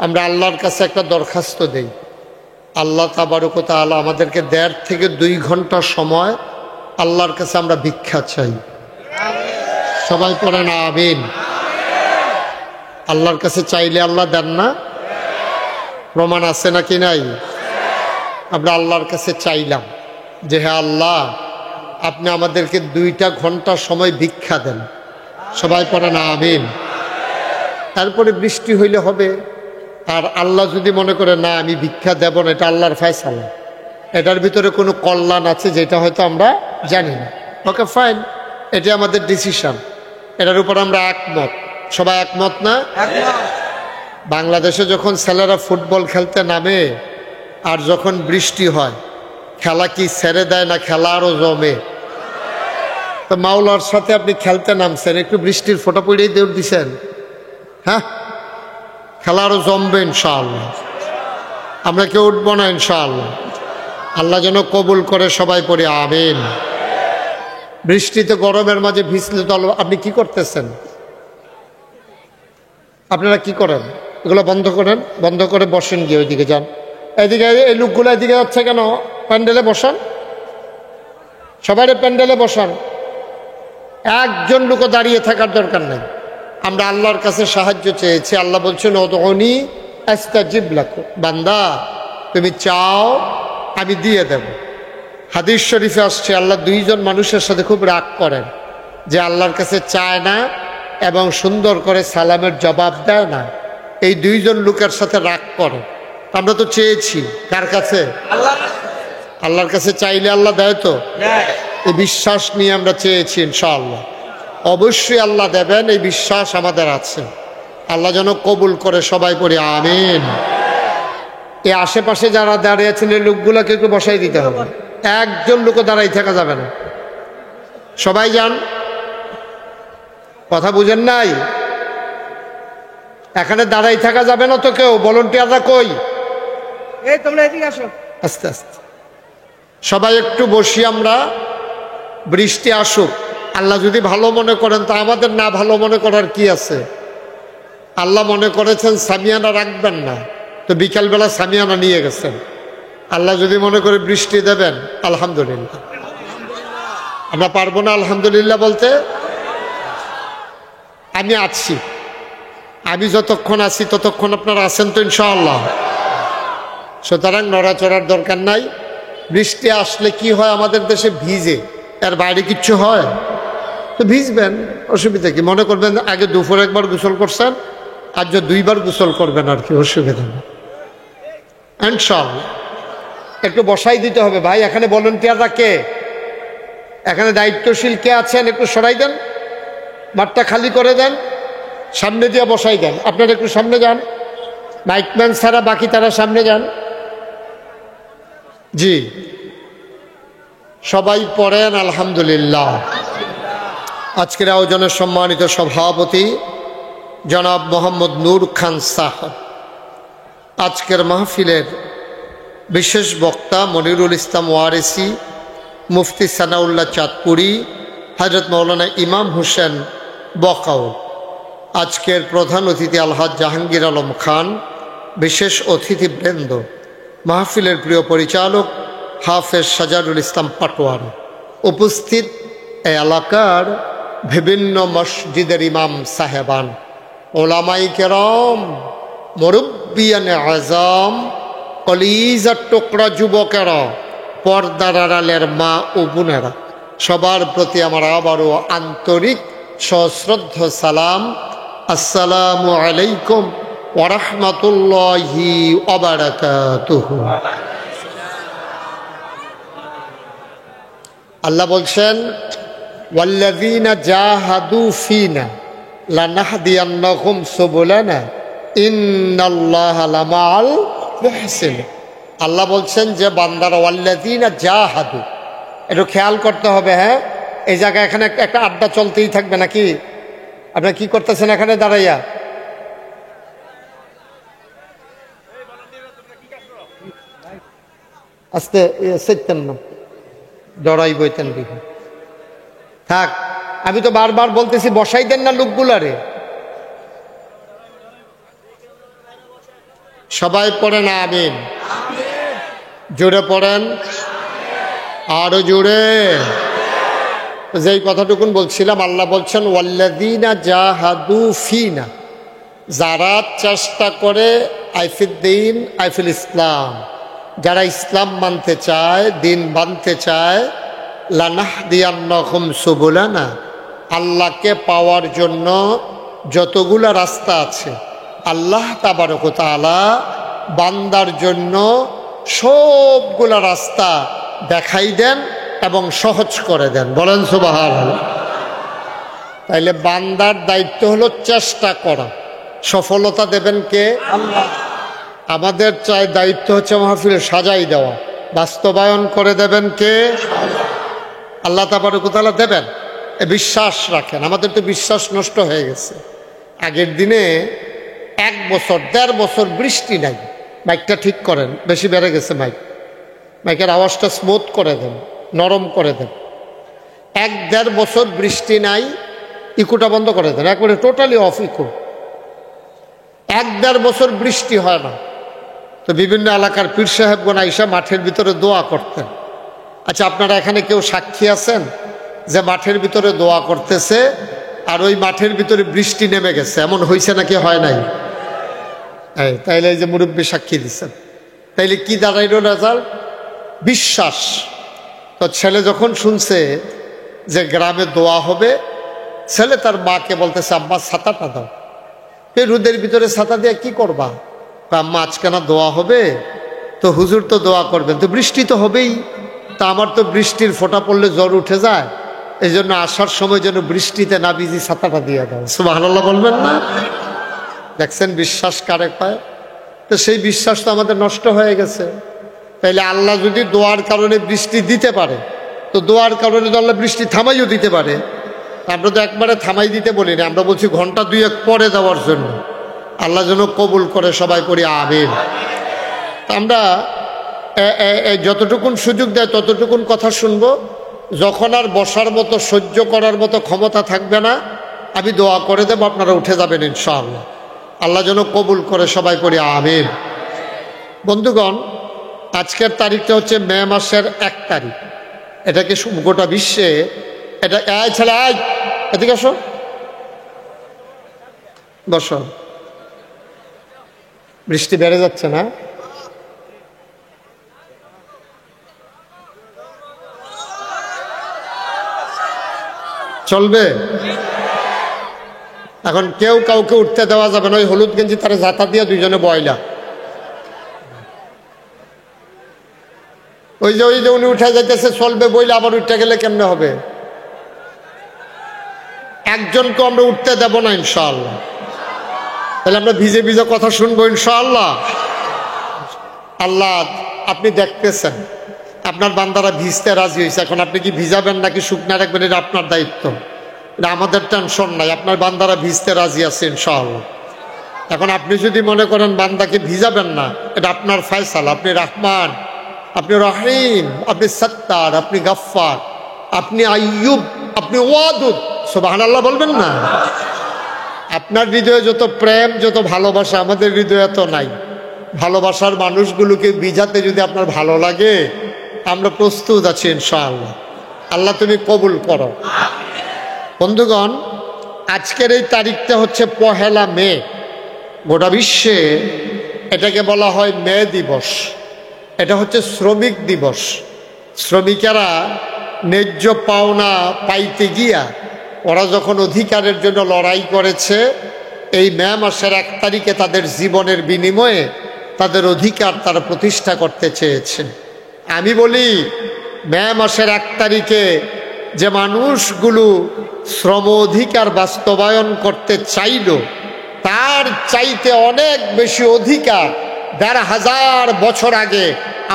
আমরা আল্লাহর কাছে একটা দরখাস্ত দেই, আল্লাহ তাবারক ওয়া তাআলা আমাদেরকে 1.5 থেকে 2 ঘন্টা সময় আল্লাহর কাছে আমরা ভিক্ষা চাই। সবাই পড়েন আমিন। আল্লাহর কাছে চাইলে আল্লাহ দেন না? প্রমাণ আছে নাকি নাই? আমরা আল্লাহর কাছে চাইলাম যে হ্যাঁ আল্লাহ, আপনি আমাদেরকে 2টা ঘন্টা সময় ভিক্ষা দেন। সবাই পড়েন আমিন। তারপরে বৃষ্টি হইলে হবে। আর আল্লাহ যদি মনে করে না আমি ভিক্ষা দেব না, এটা আল্লাহর ফয়সালা, এটার ভিতরে কোনো কল্যাণ আছে যেটা হয়তো আমরা জানি না, ওকে ফাইন, এটা আমাদের ডিসিশন, এটার উপর আমরা একমত। সবাই একমত না? বাংলাদেশে যখন ছেলেরা ফুটবল খেলতে নামে আর যখন বৃষ্টি হয়, খেলা কি ছেড়ে দেয় না খেলা আরো জমে? তো মাওলার সাথে আপনি খেলতে নামছেন, একটু বৃষ্টির ফোঁটা পড়েই দৌড় দিছেন, হ্যাঁ খেলা আরো জমবে ইনশাআল্লাহ। আমরা কেউ উঠবো না ইনশাআল্লাহ। আল্লাহ যেন কবুল করে। সবাই পড়ি আমিন। বৃষ্টিতে গরমের মাঝে ভিজলে তো আপনি কি করতেছেন? আপনারা কি করেন? এগুলো বন্ধ করেন, বন্ধ করে বসেন, গিয়ে ওইদিকে যান। এইদিকে এই লোকগুলো এদিকে যাচ্ছে কেন? প্যান্ডেলে বসান, সবাই প্যান্ডেলে বসান, একজন লোকও দাঁড়িয়ে থাকার দরকার নেই। আমরা আল্লাহর কাছে সাহায্য চেয়েছি। আল্লাহ বলছেন উদউনি আস্তাজিব লাকুম, বান্দা তুমি চাও আমি দিয়ে দেব। হাদিস শরীফে আসছে আল্লাহ 2 জন মানুষের সাথে খুব রাগ করেন, যে আল্লাহর কাছে চায় না এবং সুন্দর করে সালামের জবাব দেয় না। এই 2 জন লোকের সাথে রাগ করে। আমরা তো চেয়েছি কার কাছে? আল্লাহর কাছে চাইলে আল্লাহ দেয় তো? এই বিশ্বাস নিয়ে আমরা চেয়েছি, ইনশাআল্লাহ অবশ্যই আল্লাহ দেবেন, এই বিশ্বাস আমাদের আছে। আল্লাহ যেন কবুল করে। সবাই পড়ি আমিন। এই আশেপাশে যারা দাঁড়িয়ে আছেন এই লোকগুলোকে একটু বসাই দিতে হবে, একজন লোকও দাঁড়াই থাকা যাবে না। সবাই যান। কথা বুঝেন নাই? এখানে দাঁড়াই থাকা যাবে না তো কেউ। ভলান্টিয়াররা কই? এই তোমরা এদিকে আসো। আস্তে আস্তে সবাই একটু বসি আমরা। বৃষ্টি আসুক, আল্লাহ যদি ভালো মনে করেন তা আমাদের না ভালো মনে করার কি আছে? আল্লাহ মনে করেছেন সামিয়ানা রাখবেন না, তো বিকালবেলা সামিয়ানা নিয়ে গেছেন। আল্লাহ যদি মনে করে বৃষ্টি দেবেন, আলহামদুলিল্লাহ। আমরা পারবো না আলহামদুলিল্লাহ বলতে? আমি আছি, আমি যতক্ষণ আছি ততক্ষণ আপনারা আছেন তো ইনশাআল্লাহ। সুতরাং নড়াচড়ার দরকার নাই। বৃষ্টি আসলে কি হয় আমাদের দেশে? ভিজে, এর বাইরে কিচ্ছু হয়? তো ভিজবেন, অসুবিধা কি? মনে করবেন আগে দুপুরে একবার গোসল করছেন, আজ 2বার গোসল করবেন, আর কি অসুবিধা নেই ইনশাআল্লাহ। একটু বসাই দিতে হবে ভাই। এখানে ভলান্টিয়াররা কে? এখানে দায়িত্বশীল কে আছেন? একটু সরাই দেন, মাঠটা খালি করে দেন, সামনে দিয়ে বসাই দেন। আপনারা একটু সামনে যান, মাইকম্যান ছাড়া বাকি তারা সামনে যান। জি, সবাই পড়েন আলহামদুলিল্লাহ। আজকের আয়োজনের সম্মানিত সভাপতি জনাব মোহাম্মদ নূর খান সাহেব, আজকের মাহফিলের বিশেষ বক্তা মনিরুল ইসলাম ওয়ারেসি, মুফতি সানাউল্লাহ চাঁদপুরি, হযরত মাওলানা ইমাম হোসেন বকাউল, আজকের প্রধান অতিথি আলহাজ জাহাঙ্গীর আলম খান, বিশেষ অতিথিবৃন্দ, মাহফিলের প্রিয় পরিচালক হাফেজ সাজারুল ইসলাম পাটোয়ারি, উপস্থিত এই এলাকার বিভিন্ন মসজিদের ইমাম সাহেবান, ওলামাই কেরাম, মুরব্বিয়ানে আজম, কলিজার টুকরা যুবকেরা, পর্দার আড়ালের মা ও বোনেরা, সবার প্রতি আমার আবারও আন্তরিক সশ্রদ্ধ সালাম। আসসালামু আলাইকুম ওয়া রাহমাতুল্লাহি ওয়া বারাকাতুহু। আল্লাহ বলছেন ওয়াল্লাযীনা জাহাদু ফীনা লানাহদিয়ান্নাহুম সুবুলানা ইন্নাল্লাহা লামাআল মুহসিনিন। আল্লাহ বলছেন যে বান্দারা ওয়াল্লাযীনা জাহাদু, একটু খেয়াল করতে হবে। হ্যাঁ, এই জায়গায় এখানে একটা আড্ডা চলতেই থাকবে নাকি? আপনারা কি করতেছেন এখানে দাঁড়াইয়া? আস্তে সেতেন না, ডরাই বইতেন দিকে থাক। আমি তো বারবার বলতেছি বসাই দেন না লোকগুলারে। সবাই পড়েন আমিন। জোরে পড়েন, আরো জোরে। যেই কথাটুকুন বলছিলাম, আল্লাহ বলছেন ওয়াল্লাযীনা জাহাদু ফিনা, যারা চেষ্টা করে আইফিদ্দিন আইফিল ইসলাম, যারা ইসলাম মানতে চায়, দিন মানতে চায়, লানাহদিয়ান্নাহুম সুবুলানা, আল্লাহকে পাওয়ার জন্য যতগুলা রাস্তা আছে আল্লাহ তাবারক ওয়া তাআলা বান্দার জন্য সবগুলা রাস্তা দেখাই দেন এবং সহজ করে দেন। বলেন সুবহানাল্লাহ। তাইলে বান্দার দায়িত্ব হলো চেষ্টা করা, সফলতা দেবেন কে? আল্লাহ। আমাদের চাই দায়িত্ব হচ্ছে মাহফিল সাজাই দেওয়া, বাস্তবায়ন করে দেবেন কে? আল্লাহ তাবারক ওয়া তাআলা দেবেন, এ বিশ্বাস রাখেন। আমাদের তো বিশ্বাস নষ্ট হয়ে গেছে। আগের দিনে 1 বছর 1.5 বছর বৃষ্টি নাই। মাইকটা ঠিক করেন, বেশি বেড়ে গেছে মাইকের আওয়াজটা স্মুথ করে দেন, নরম করে দেন। 1.5 বছর বৃষ্টি নাই, ইকুটা বন্ধ করে দেন, একবারে টোটালি অফ ইকো। 1.5 বছর বৃষ্টি হয় না, তো বিভিন্ন এলাকার পীর সাহেবগণ আইসা মাঠের ভিতরে দোয়া করতেন। আচ্ছা, আপনারা এখানে কেউ সাক্ষী আছেন যে মাঠের ভিতরে দোয়া করতেছে আর ওই মাঠের ভিতরে বৃষ্টি নেমে গেছে? এমন হয়েছে নাকি হয় নাই? তাইলে এই যে মুরব্বী সাক্ষী দিচ্ছেন, তাইলে কি দাঁড়াইল রেজাল্ট? বিশ্বাস। তো ছেলে যখন শুনছে যে গ্রামে দোয়া হবে, ছেলে তার মাকে বলতেছে, আম্মা ছাতাটা দাও। এই রোদের ভিতরে ছাতা দিয়ে কি করবা? আম্মা আজকে না দোয়া হবে, তো হুজুর তো দোয়া করবেন, তো বৃষ্টি তো হবেই, তা আমার তো বৃষ্টির ফোঁটা পড়লে জ্বর উঠে যায়, এই জন্য আসার সময় যেন বৃষ্টিতে না ভিজি ছাতাটা দিয়ে দাও। সুবহানাল্লাহ বলবেন না? দেখছেন বিশ্বাস কারে পায়? তো সেই বিশ্বাস তো আমাদের নষ্ট হয়ে গেছে। তাইলে আল্লাহ যদি দোয়ার কারণে বৃষ্টি দিতে পারে, তো দোয়ার কারণে তো আল্লাহ বৃষ্টি থামাইও দিতে পারে। আমরা তো একবারে থামাই দিতে বলি না, আমরা বলছি ঘন্টা 2-1 পরে দেওয়ার জন্য। আল্লাহ যেন কবুল করে, সবাই করি আমিন। আমরা যতটুকুন সুযোগ দেয় ততটুকুন কথা শুনবো। যখন আর বসার মতো, সহ্য করার মতো ক্ষমতা থাকবে না, আমি দোয়া করে দেবো, আপনারা উঠে যাবেন ইনশাআল্লাহ। আল্লাহ যেন কবুল করে, সবাই করি আমিন। বন্ধুগণ, আজকের তারিখটা হচ্ছে মে মাসের 1 তারিখ। এটাকে গোটা বিশ্বে এটা ছেলে এদিকে আসো, বসো। বৃষ্টি বেড়ে যাচ্ছে না? চলবে? এখন কেউ কাউকে উঠতে দেওয়া যাবে না। ওই হলুদ গেঞ্জি তারা জাতা দিয়ে দুইজনে বয়লা। ওই যে উনি উঠে যাইতেছে, চলবে বইলে, আবার উঠতে গেলে কেমনে হবে? একজনকে আমরা উঠতে দেব না ইনশাআল্লাহ। তাহলে আমরা ভিজে ভিজে কথা শুনবো ইনশাআল্লাহ। আল্লাহ আপনি দেখতেছেন আপনার বান্দারা ভিজতে রাজি হয়েছে, এখন আপনি কি ভিজাবেন নাকি শুকনা রাখবেন এটা আপনার দায়িত্ব, এটা আমাদের টেনশন নাই। আপনার বান্দারা ভিজতে রাজি আছে ইনশাআল্লাহ। এখন আপনি যদি মনে করেন বান্দাকে ভিজাবেন না, এটা আপনার ফয়সালা। আপনি রহমান, আপনি রহিম, আপনি সত্তার, আপনি গফফার, আপনি আইয়ুব, আপনি ওয়াদুদ। সুবহানাল্লাহ বলবেন না? আপনার হৃদয়ে যত প্রেম, যত ভালোবাসা, আমাদের হৃদয়ে তো নাই। ভালোবাসার মানুষগুলোকে ভিজাতে যদি আপনার ভালো লাগে, আমরা প্রস্তুত আছি ইনশাআল্লাহ। আল্লাহ তুমি কবুল করো। বন্ধুগণ, আজকের এই তারিখটা হচ্ছে 1 মে। গোটা বিশ্বে এটাকে বলা হয় মে দিবস। এটা হচ্ছে শ্রমিক দিবস। শ্রমিকেরা ন্যায্য পাওনা পাইতে গিয়া ওরা যখন অধিকারের জন্য লড়াই করেছে, এই মে মাসের 1 তারিখে তাদের জীবনের বিনিময়ে তাদের অধিকার তারা প্রতিষ্ঠা করতে চেয়েছে। আমি বলি, মে মাসের 1 তারিখে যে মানুষগুলো শ্রম অধিকার বাস্তবায়ন করতে চাইল, তার চাইতে অনেক বেশি অধিকার ১,৫০০ বছর আগে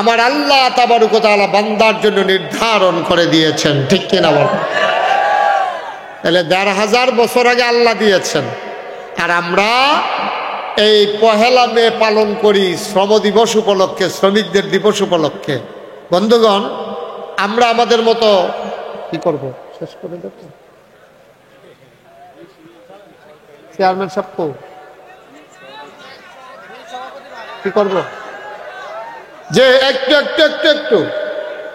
আমার আল্লাহ তাবারক ওয়া তাআলা বান্দার জন্য নির্ধারণ করে দিয়েছেন। ঠিক কিনা বল? তাহলে ১,৫০০ বছর আগে আল্লাহ দিয়েছেন, আর আমরা এই 1 মে পালন করি শ্রম দিবস উপলক্ষে, শ্রমিকদের দিবস উপলক্ষে। বন্ধুগণ, আমরা আমাদের মতো কি করব? শেষ করে দেব। চেয়ারম্যান সাহেব কি করব যে একটু একটু একটু একটু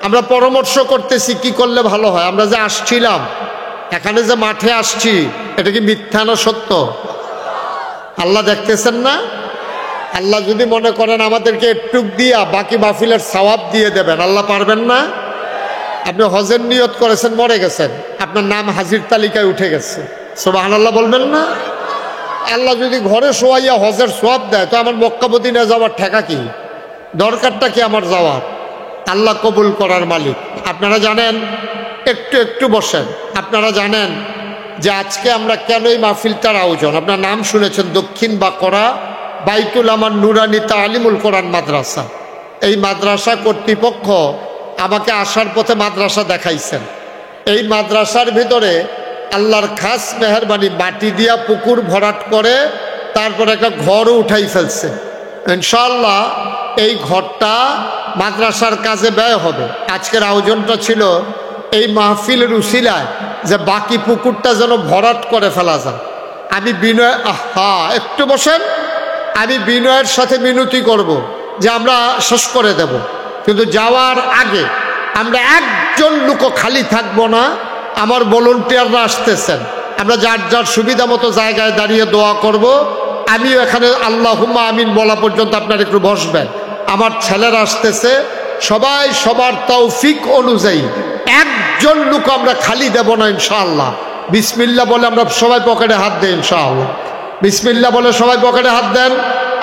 আমরা পরামর্শ করতেছি কি করলে ভালো হয়। আমরা যে আসছিলাম এখানে যে মাঠে আসছি এটা কি মিথ্যা না সত্য? আল্লাহ দেখতেছেন না? আল্লাহ যদি মনে করেন আমাদেরকে একটুক দিয়া বাকি মাহফিলের সওয়াব দিয়ে দেবেন, আল্লাহ পারবেন না? আপনি হজের নিয়ত করেছেন, মরে গেছেন, আপনার নাম হাজির তালিকায় উঠে গেছে, সুবহানাল্লাহ বলবেন না? আল্লাহ যদি ঘরে শোয়াইয়া হজের সওয়াব দেয় তো আমার মক্কা মদিনা যাওয়ার ঠেকা কি? দরকারটা কি আমার যাওয়ার? আল্লাহ কবুল করার মালিক। আপনারা জানেন, একটু একটু বসেন, আপনারা জানেন যে আজকে আমরা কেন এই মাহফিলটার আয়োজন? আপনার নাম শুনেছেন, দক্ষিণ বাকরা বাইতুল আমার নুরানি তালিমুল কোরআন মাদ্রাসা। এই মাদ্রাসা কর্তৃপক্ষ আমাকে আসার পথে মাদ্রাসা দেখাইছেন। এই মাদ্রাসার ভিতরে আল্লাহর খাস মেহরবানি মাটি দিয়া পুকুর ভরাট করে তারপর একটা ঘরও উঠাই ফেলছে। ইনশাআল্লাহ এই ঘরটা মাদ্রাসার কাজে ব্যয় হবে। আজকের আয়োজনটা ছিল এই মাহফিলের উসিলায় যে বাকি পুকুরটা যেন ভরাট করে ফেলা যায়। আমি বিনয় একটু বসেন, আমি বিনয়ের সাথে মিনতি করব যে আমরা শেষ করে দেব, কিন্তু যাওয়ার আগে আমরা একজন লোকও খালি থাকবো না। আমার ভলান্টিয়াররা আসতেছেন, আমরা যার যার সুবিধা মতো জায়গায় দাঁড়িয়ে দোয়া করব। আমিও এখানে আল্লাহুম্মা আমিন বলা পর্যন্ত আপনারা একটু বসবেন। আমার ছেলেরা আসতেছে, সবাই সবার তৌফিক অনুযায়ী একজন লোক আমরা খালি দেব না ইনশাআল্লাহ। বিসমিল্লাহ বলে আমরা সবাই পকেটে হাত দেই ইনশাআল্লাহ। বিসমিল্লাহ বলে সবাই পকেটে হাত দেন।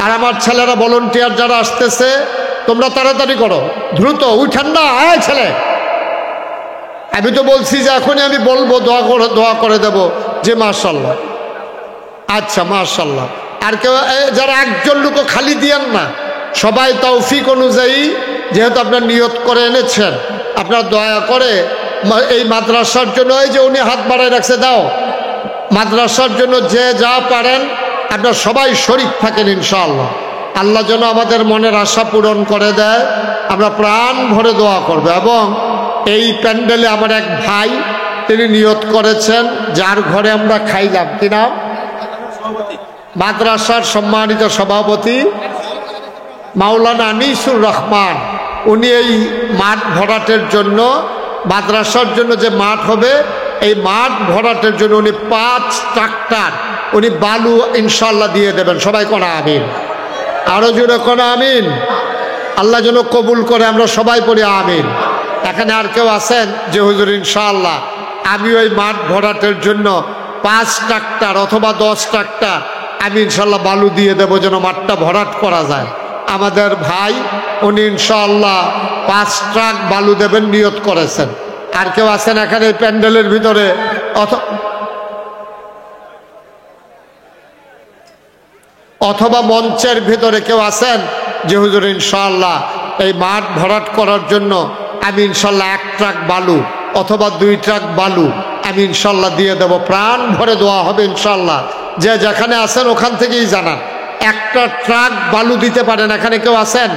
আর আমার ছেলেরা ভলান্টিয়ার যারা আসতেছে তোমরা তাড়াতাড়ি করো, দ্রুত উঠেন না। আয় ছেলে, আমি তো বলছি যে এখনই আমি বলবো, দোয়া করে দেব যে মাশাআল্লাহ। আচ্ছা মাশাআল্লাহ। আর কেউ যারা একজন লোকও খালি দিয়েন না, সবাই তৌফিক অনুযায়ী যেহেতু আপনার নিয়ত করে এনেছেন, আপনার দয়া করে এই মাদ্রাসার জন্য, এই যে উনি হাত বাড়ায় রাখছে, দাও মাদ্রাসার জন্য যে যা পারেন আপনার সবাই শরীক থাকেন ইনশাআল্লাহ। আল্লাহ যেন আমাদের মনের আশা পূরণ করে দেয়, আমরা প্রাণ ভরে দোয়া করব। এবং এই প্যান্ডেলে আমার এক ভাই তিনি নিয়ত করেছেন, যার ঘরে আমরা খাইলাম, কি নাম? মাদ্রাসার সম্মানিত সভাপতি মাওলানা আনিসুর রহমান। উনি এই মাঠ ভরাটের জন্য, মাদ্রাসার জন্য যে মাঠ হবে এই মাঠ ভরাটের জন্য উনি 5 ট্রাক্টর উনি বালু ইনশাআল্লাহ দিয়ে দেবেন। সবাই কোনা আমিন, আরো জোরে কোনা আমিন। আল্লাহ যেন কবুল করে, আমরা সবাই পড়ি আমিন। এখানে আর কেউ আছেন যে হুজুর ইনশাআল্লাহ আমি ওই মাঠ ভরাটের জন্য 5 ট্রাক্টর অথবা 10 ট্রাক্টর আমি ইনশাআল্লাহ বালু দিয়ে দেবো যেন মাঠটা ভরাট করা যায়? আমাদের ভাই উনি ইনশাআল্লাহ 5 ট্রাক বালু দেবেন, নিয়ত করেছেন। আর কেউ আছেন এখানে প্যান্ডেলের ভিতরে অথবা মঞ্চের ভিতরে কেউ আছেন যে হুজুর ইনশাআল্লাহ এই মাঠ ভরাট করার জন্য আমি ইনশাআল্লাহ 1 ট্রাক বালু অথবা 2 ট্রাক বালু আমি ইনশাআল্লাহ দিয়ে দেব? প্রাণ ভরে দোয়া হবে ইনশাআল্লাহ। যে যেখানে আছেন ওখান থেকেই জানান, 1টা ট্রাক বালু দিতে পারেন। এখানে কেউ আছেন?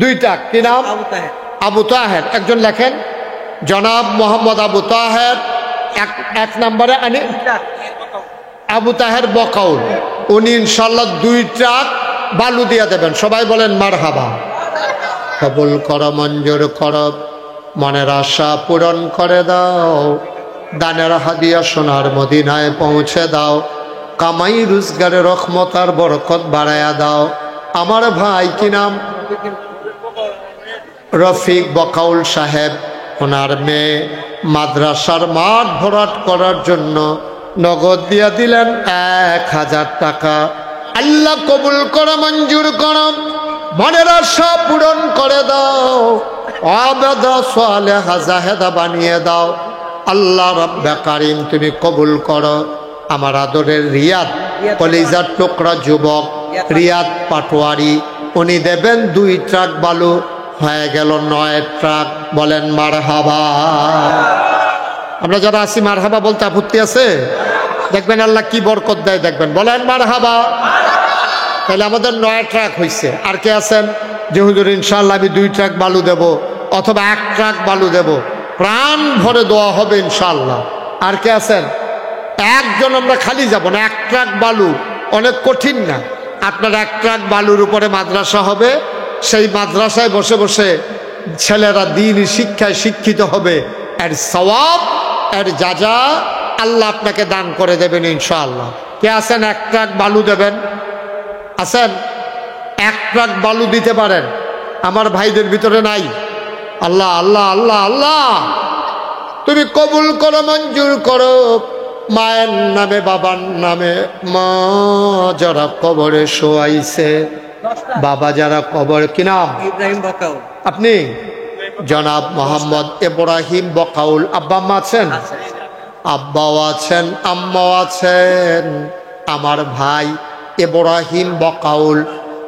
2 ট্রাক। কি নাম? আবু তাহের। একজন লেখেন, জনাব মোহাম্মদ আবু তাহের। 1 নম্বরে আবু তাহের বকাউল, উনি ইনশাআল্লাহ 2 ট্রাক বালু দিয়ে দেবেন। সবাই বলেন মারহাবা। কবুল করো, মঞ্জুর করো, মনের আশা পূরণ করে দাও, দানের হাদিয়া সোনার মদিনায় পৌঁছে দাও, কামাই রোজগারে রহমত আর বরকত বাড়ায়া দাও। আমার ভাই কি নাম? রফিক বকাউল সাহেব। ওনার মেয়ে মাদ্রাসার মাঠ ভরাট করার জন্য নগদ দিয়া দিলেন 1000 টাকা। আল্লাহ কবুল করো, মঞ্জুর করো, মনের আশা পূরণ করে দাও, আবেদা সালেহা জাহেদা বানিয়ে দাও। আল্লাহ রব্বে কারিম তুমি কবুল করো। আমার আদরের রিয়াদ, কলিজার টুকরা যুবক রিয়াদ পাটোয়ারি, উনি দেবেন 2 ট্রাক বালু, হয়ে গেল 9 ট্রাক। বলেন মারহাবা। আমরা যারা আছি মারহাবা বলতে আপত্তি আছে? দেখবেন আল্লাহ কি বরকত দেয়, দেখবেন। বলেন মারহাবা। তাহলে আমাদের 9 ট্রাক হয়েছে। আর কে আছেন যে হুজুর ইনশাআল্লাহ আমি 2 ট্রাক বালু দেব অথবা 1 ট্রাক বালু দেব? প্রাণ ভরে দোয়া হবে ইনশাআল্লাহ। আর কে আছেন? একজন আমরা খালি যাব না, 1 ট্রাক বালু অনেক কঠিন না। আপনার এক ট্রাক বালুর উপরে মাদ্রাসা হবে, সেই মাদ্রাসায় বসে বসে ছেলেরা দ্বীনি শিক্ষায় শিক্ষিত হবে, এর সওয়াব এর যাজা আল্লাহ আপনাকে দান করে দেবেন ইনশাআল্লাহ। কে আছেন এক ট্রাক বালু দেবেন? আছেন? এক ট্রাক বালু দিতে পারেন? আমার ভাইদের ভিতরে নাই? আল্লাহ আল্লাহ আল্লাহ আল্লাহ, তুমি কবুল করো, মঞ্জুর করো। মায়ের নামে, বাবার নামে, মা যারা কবরে শোয়াইছে, বাবা যারা কবরে, কি নাম? ইব্রাহিম বকাও। আপনি? জনাব মোহাম্মদ ইব্রাহিম বকাউল। আব্বা আম্মা আছেন? আব্বাও আছেন, আম্মাও আছেন। আমার ভাই ইব্রাহিম বকাউল,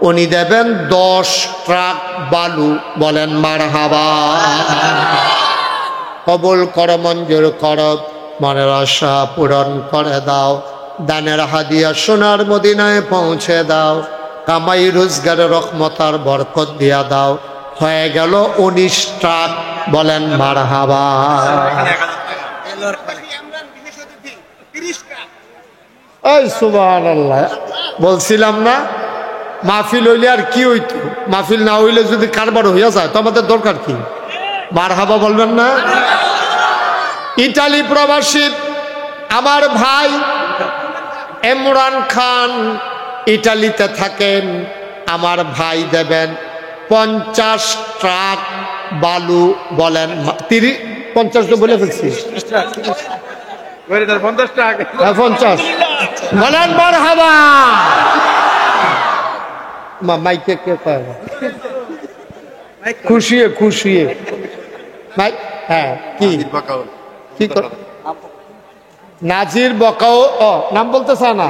উনি দেবেন 10 ট্রাক বালু। বলেন মারহাবা। কবুল করো, মঞ্জুর করো, মনের আশা পূরণ করে দাও। দানের হাদিয়া সোনার মদিনায় পৌঁছে দাও। কামাই রোজগারের রহমতার বরকত দিয়া দাও। হয়ে গেল 19 ট্রাক। বলেন মারহাবা। এই সুবহানাল্লাহ, বলছিলাম না মাহফিল হইলে আর কি হইতো? মাহফিল না হইলে যদি কারবার হইয়া যায় তো আমাদের দরকার কি? মারহাবা বলবেন না? ইটালি প্রবাসী আমার ভাই ইমরান খান ইটালিতে থাকেন। আমার ভাই দেবেন 50 ট্রাক বালু। বলেন 50 তো বলে ফেলছি, 50। বলেন মারহাবা। মাইকে কে কয়? খুশিয়ে খুশিয়ে ভাই। হ্যাঁ, কি কি নাজির বকাউ? ও নাম বলতে চায় না,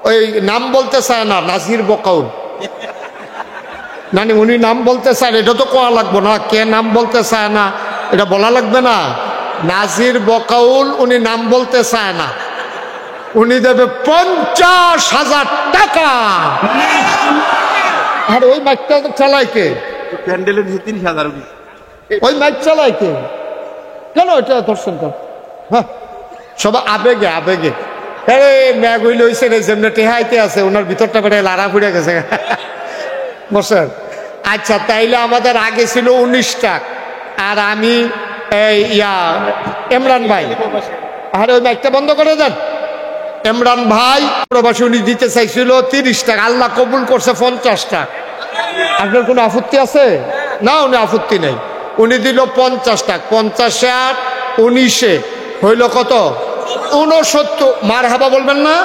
ওই নাম বলতে চায় না, নাজির বকাউল। নানি উনি নাম বলতে চান, এটা তো কোয়া লাগবে না। কে নাম বলতে চায় না এটা বলা লাগবে না? নাজির বকাউল উনি নাম বলতে চায় না, উনি দেবে 50,000 টাকা। আর ওই মাইকটা চালায় কে? প্যান্ডেলের 30,000। ওই মাইক চালায় কে? কেন এটা ধরছেন কেন? হ্যাঁ, সব আবেগে আবেগে। ম্যাগ হইলে হয়েছে রে, যেমনি টেহাইতে আছে ওনার ভিতরটা বেড়ে লাড়া ফুড়ে গেছে। বসেন। আচ্ছা, তাইলে আমাদের আগে ছিল 19 টাক, আর আমি ইমরান ভাই। আরে ওই মাইকটা বন্ধ করে দেন। ইমরান ভাই প্রবাসী, উনি দিতে চাইছিল 30 টাকা, আল্লাহ কবুল করছে 50 টাকা। আপনার কোনো আপত্তি আছে? না, উনি আপত্তি নেই। উনি দিল 50 টাকা। 50 আর 19 হইল কত? 69। মারহাবা বলবেন না?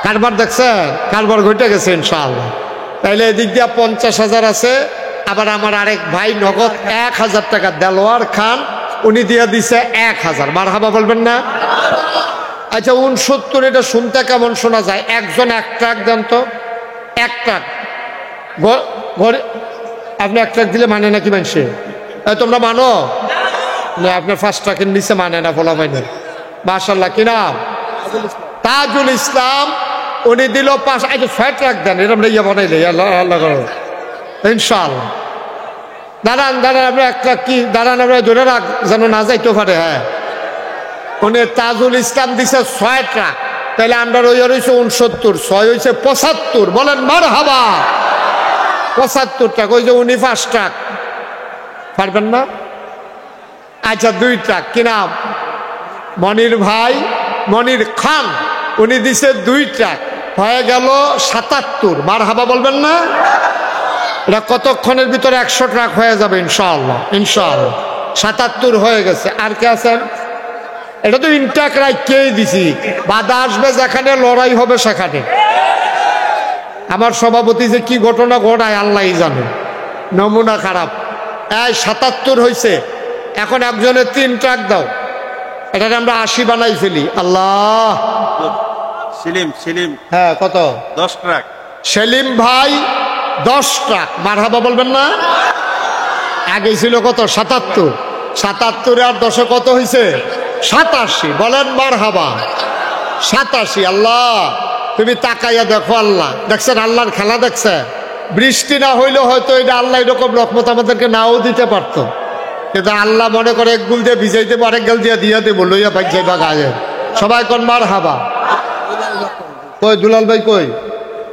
কারবার দেখছেন? কারবার ঘটে গেছে ইনশাআল্লাহ। তাইলে এদিক দিয়া 50,000 আছে। আবার আমার আরেক ভাই নগদ 1,000 টাকা, দেলোয়ার খান, উনি দিয়া দিছে 1,000। মারহাবা বলবেন না? আচ্ছা, 69 এটা শুনতে কেমন শোনা যায়? একজন 1 ট্রাক দেন তো, 1 ট্রাক ঘরে। আপনি 1 ট্রাক দিলে মানে নাকি মানুষে? তোমরা মানো না? আপনার 5 ট্রাকের নিচে মানে না, বলা হয় না। মাশাল্লাহ, কি নাম? তাজুল ইসলাম। উনি দিল 5। আচ্ছা, 6 ট্রাক দেন, এরকম ইয়ে বানাইলে আল্লাহ করো ইনশাআল্লাহ। দাঁড়ান দাঁড়ান, আপনি 1 ট্রাক কি দাঁড়ান, আপনার ধরে রাখ যেন না যাইতে পারে। হ্যাঁ, উনি তাজুল ইসলাম দিছে 6 ট্রাক। তাহলে আমরা রয়েছে 69, 6 হয়েছে 75। বলেন মারহাবা। 75 টাকা। ওই যে উনি 5 ট্রাক পারবেন না? আচ্ছা, 2 ট্রাক। কি নাম? মনির ভাই, মনির খান, উনি দিছে 2 ট্রাক। হয়ে গেল 77। মারহাবা বলবেন না? এটা কতক্ষণের ভিতরে 100 ট্রাক হয়ে যাবে ইনশাআল্লাহ। ইনশাআল্লাহ 77 হয়ে গেছে। আর কে আছেন? এটা তো ইনটাক রাখকেই দিছি, বাধা আসবে যেখানে, লড়াই হবে সেখানে। আমার সভাপতি যে কি ঘটনা ঘটায় আল্লাহই জানে, নমুনা খারাপ। 77 হয়েছে। এখন একজনের 3 ট্রাক দাও, এটাকে আমরা 80 বানাই ফেলি। আল্লাহ। সেলিম হ্যাঁ, কত? 10 ট্রাক। সেলিম ভাই 10 ট্রাক। মারহাবা বলবেন না? আগে ছিল কত? 77। 77 আর 10 কত হয়েছে? 87। বলেন মারহাবা। 87। আল্লাহ, তুমি তাকাইয়া দেখো। আল্লাহ দেখছেন? আল্লাহর খেলা দেখছেন? বৃষ্টি না হইলে হয়তো এটা আল্লাহ এরকম রহমত আমাদেরকে নাও দিতে পারতো, কিন্তু আল্লাহ মনে করে 1 গুল দিয়ে ভিজাই দেবো, আরেক গাল দিয়ে দিয়ে দেবো, লইয়া ভাই যাইবা গায়ে। সবাই কোন মারহাবা। কই দুলাল ভাই কই?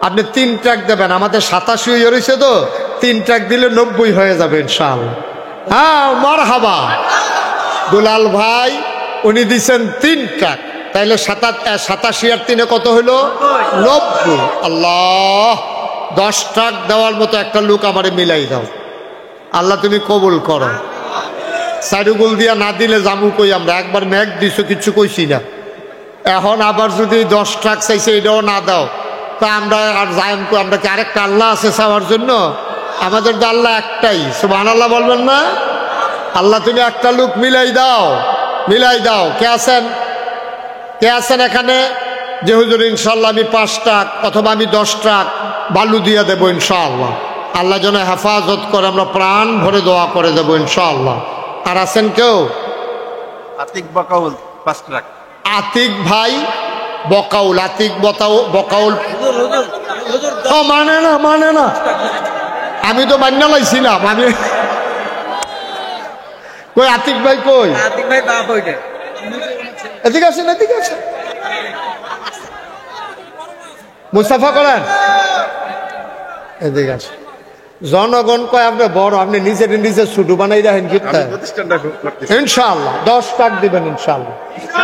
আপনি 3 ট্রাক দেবেন, আমাদের 87 হয়ে রয়েছে তো, 3 ট্রাক দিলে 90 হয়ে যাবে ইনশাআল্লাহ। হ্যাঁ মারহাবা। দুলাল ভাই উনি দিচ্ছেন 3 ট্রাক, তাইলে 87 আর 3 কত হইলো? 90। আল্লাহ, 10 ট্রাক দেওয়ার মতো একটা লোক আমারে মিলাই দাও আল্লাহ, তুমি কবুল করো। সাইডুগুল দিয়া না দিলে জামু কই আমরা? একবার ম্যাগ দিছো, কিছু কইছি না। এখন আবার যদি 10 ট্রাক চাইছে এটাও না দাও, তা আমরা আর যাইম কো? আমরা কি আরেকটা আল্লাহ আছে চাওয়ার জন্য? আমাদের তো আল্লাহ একটাই। সুবহানাল্লাহ বলবেন না? আল্লাহ তুমি একটা লোক মিলাই দাও, মিলাই দাও। কে আছেন? কে আছেন এখানে যে হুজুর ইনশাল্লাহ আমি 5 ট্রাক অথবা আমি 10 ট্রাক বালু দিয়ে দেবো ইনশাআল্লাহ, আল্লাহ যেন হেফাজত করে, আমরা প্রাণ ভরে দোয়া করে দেবো ইনশাআল্লাহ। আর আছেন কেউ? আতিক বাকাউল 5 ট্রাক। আতিক ভাই বকাউল, আতিক বকাউল। ও মানে না, মানে না, আমি তো মান্য লাইছিলাম। আমি কই আতিক ভাই কই? আতিক ভাই বাপ ওইটা। এদিকে আসেন, এদিকে আসেন, মুস্তাফা করেন, এদিকে আসেন। জনগণ কয় আপনি বড়, আপনি নিজের নিজে ছোট বানাই রাখেন কি? ইনশাআল্লাহ 10 ট্রাক দিবেন ইনশাআল্লাহ।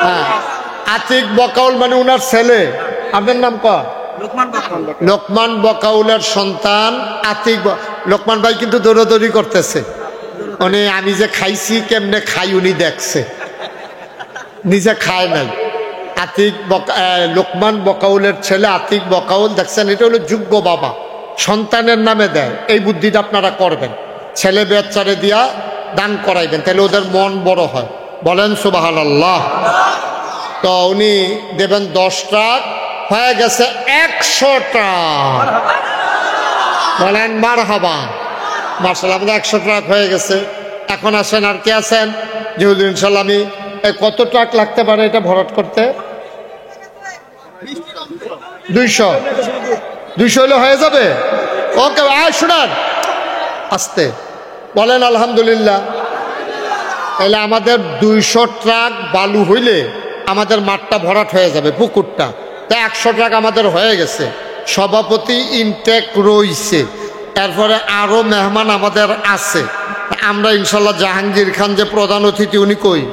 হ্যাঁ, আতিক বকাউল মানে উনার ছেলে। আপনার নাম কয়? লোকমান বকাউলের সন্তান আতিক। লোকমান ভাই কিন্তু দৌড়াদৌড়ি করতেছে, উনি আমি যে খাইছি কেমনে খাই উনি দেখছে, নিজে খায় নাই। আতিক লোকমান বকাউলের ছেলে আতিক বকাউল, দেখছেন? এটা হলো যোগ্য বাবা, সন্তানের নামে দেয়। এই বুদ্ধিটা আপনারা করবেন, ছেলে বেচারে দিয়া দান করাইবেন, তাহলে ওদের মন বড় হয়। বলেন সুবহানাল্লাহ। তো উনি দেবেন 10 ট্রাক, হয়ে গেছে 100 ট্রাক। বলেন মারহাবা। মাশাআল্লাহ, আমাদের 100 ট্রাক হয়ে গেছে। এখন আসেন, আর কে আছেন? যে হুজুর ইনশাআল্লাহ আমি কত ট্রাক লাগতে পারে এটা ভরাট করতে? 200 হলে হয়ে যাবে। ওকে, শুনান আস্তে বলেন আলহামদুলিল্লাহ। তাহলে আমাদের 200 ট্রাক বালু হইলে আমাদের মাঠটা ভরাট হয়ে যাবে, পুকুরটা। তা 100 ট্রাক আমাদের হয়ে গেছে। সভাপতি ইনটেক রইছে, এরপরে আরো মেহমান আমাদের আছে। আমরা ইনশাল্লাহ জাহাঙ্গীর খান যে প্রধান অতিথি, উনি কই?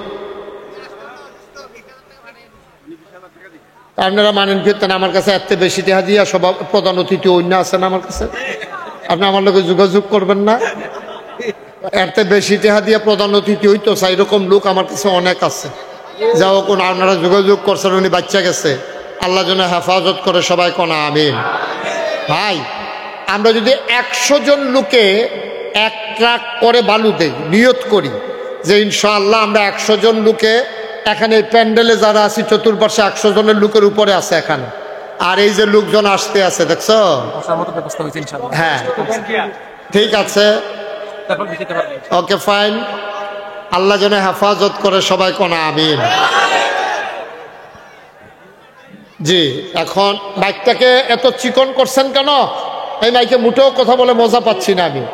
আপনারা মানেন ফিরতেন আমার কাছে এত বেশি টাকা দিয়া সব প্রধান অতিথি অন্য আছেন আমার কাছে, আপনি আমার লোকে যোগাযোগ করবেন না? এত বেশি টাকা দিয়া প্রধান অতিথি হইতো, সেই রকম লোক আমার কাছে অনেক আছে। যাও কোন আপনারা যোগাযোগ করছেন, উনি বাচ্চা গেছে, আল্লাহ যেন হেফাজত করে, সবাই কোন আমিন। ভাই, আমরা যদি 100 জন লোকে 1 ট্রাক করে বালু দেই, নিয়ত করি যে ইনশাআল্লাহ আমরা 100 জন লোকে, এখানে এই প্যান্ডেলে যারা আছি চতুর্পাশে 100 জনের লোকের উপরে আছে এখানে, আর এই যে লোকজন আসতে আছে দেখছো? হ্যাঁ ঠিক আছে, ওকে ফাইন। আল্লাহ যেন হেফাজত করে, সবাই কোন আমিন। জি, এখন মাইকটাকে এত চিকন করছেন কেন? এই মাইকে মুঠেও কথা বলে মজা পাচ্ছি না আমি।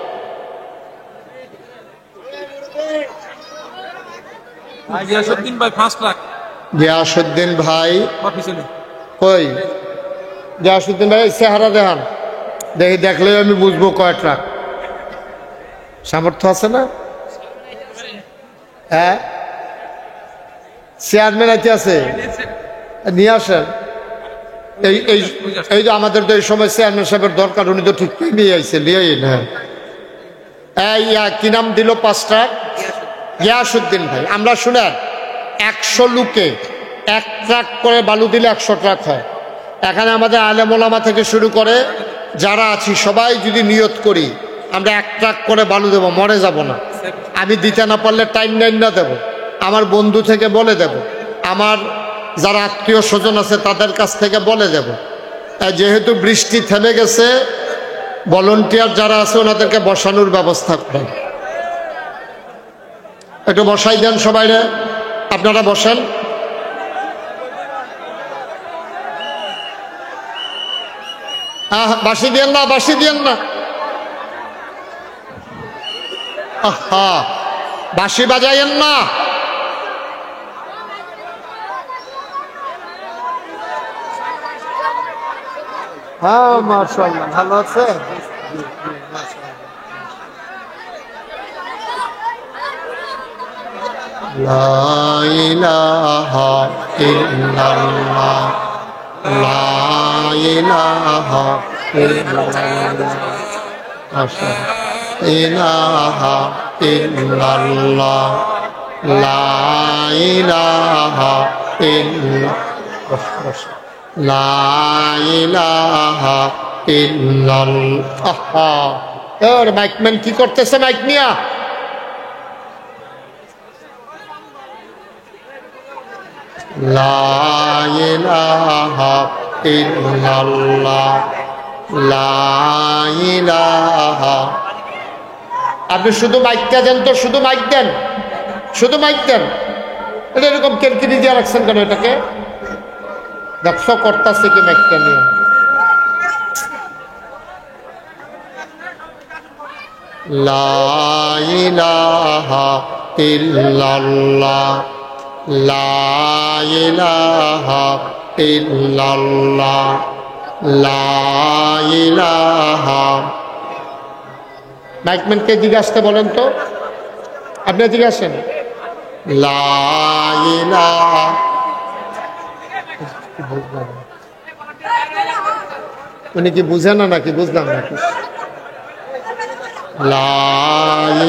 গিয়াসউদ্দিন ভাই কই? গিয়াসউদ্দিন ভাই চেহারা দেখান, দেখি, দেখলে আমি বুঝবো কয় ট্রাক। সামর্থ্য আছে না? হ্যাঁ, চেয়ারম্যান আইতে আছে, নিয়ে আসেন। এই যে আমাদের তো এই সময় চেয়ারম্যান সাহেবের দরকার, উনি তো ঠিক নিয়ে আইছে, নিয়ে হ্যাঁ। এই কি নাম দিল 5 ট্রাক? গিয়াসউদ্দিন ভাই। আমরা শুনেন, 100 লোকে 1 ট্রাক করে বালু দিলে 100 ট্রাক হয়। এখানে আমাদের আলেম ওলামা থেকে শুরু করে যারা আছি সবাই যদি নিয়ত করি আমরা 1 ট্রাক করে বালু দেবো, মরে যাব না। আমি দিতে না পারলে টাইম নাইন না দেবো, আমার বন্ধু থেকে বলে দেব, আমার যারা আত্মীয় স্বজন আছে তাদের কাছ থেকে বলে দেব। যেহেতু বৃষ্টি থেমে গেছে, ভলান্টিয়ার যারা আছে ওনাদেরকে বসানোর ব্যবস্থা করেন, একটু বসাই দেন সবাই রে, আপনারা বসেন। বাসি দিয়েন না, বাসি দিয়েন না, আহা বাসি বাজাইয়েন না। হ্যাঁ মাশাআল্লাহ, ভালো আছে। লা ইলাহা ইল্লাল্লাহ, লা ইলাহা ইল্লাল্লাহ, মাশাআল্লাহ, ইলাহা ইল্লাল্লাহ, লা ইলাহা ইল্লাল্লাহ, লা ইলাহা ইল্লাল্লাহ। এর মাইকম্যান কি করতেছে মাইক নিয়া? লা ইলাহা ইল্লাল্লাহ, লা ইলাহা। আপনি শুধু মাইকটা দেন তো, শুধু মাইক দেন, শুধু মাইক দেন। এটা এরকম কেরকিরি দিয়ে রাখছেন কেন? এটাকে দেখছো করতেছে কি মাইকটা নিয়ে? লা ইলাহা ইল্লাল্লাহ, লা ইলাহা ইল্লাল্লাহ, লা ইলাহা। মাইকম্যানকে জিজ্ঞাসা বলেন তো, আপনি জিজ্ঞাসেন। লা ইলাহা, উনি কি বুঝে না নাকি? বুঝলাম নাকি? লা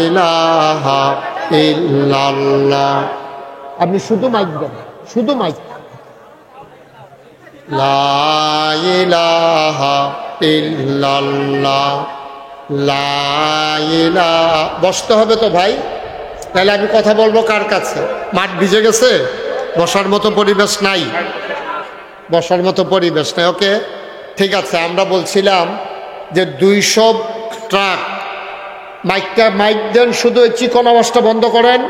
ইলাহা ইল্লাল্লাহ। আপনি শুধু মাইক দেন, শুধু মাইক। লা ইলাহা ইল্লাল্লাহ, লা ইলাহা। বসতে হবে তো ভাই, তাহলে আমি কথা বলবো কার কাছে? মাঠ ভিজে গেছে, বসার মতো পরিবেশ নাই, বসার মতো পরিবেশ নাই। ওকে, ঠিক আছে। আমরা বলছিলাম যে 200 ট্রাক মাইকটা, মাইক দেন, শুধু এই চিকন আওয়াজটা বন্ধ করেন,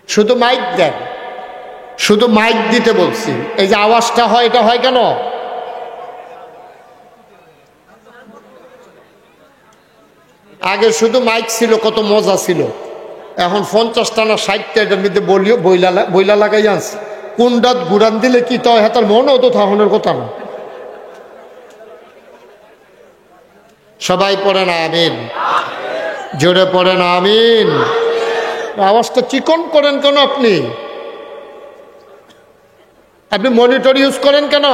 শুধু মাইক দেন, শুধু মাইক দিতে বলছি। এই যে আওয়াজটা হয়, এটা হয় কেন? আগে শুধু মাইক ছিল, কত মজা ছিল। এখন 50টা না 60টা এটার মধ্যে বইলা লাগাই আনছে। কোনটাত ঘুরান দিলে কি তো হাতার মনও তো থাহনের কথা না। সবাই পড়েন আমিন, জোরে পড়েন আমিন। আওয়াজটা চিকন করেন কেন? আপনি আপনি মনিটর ইউজ করেন কেন?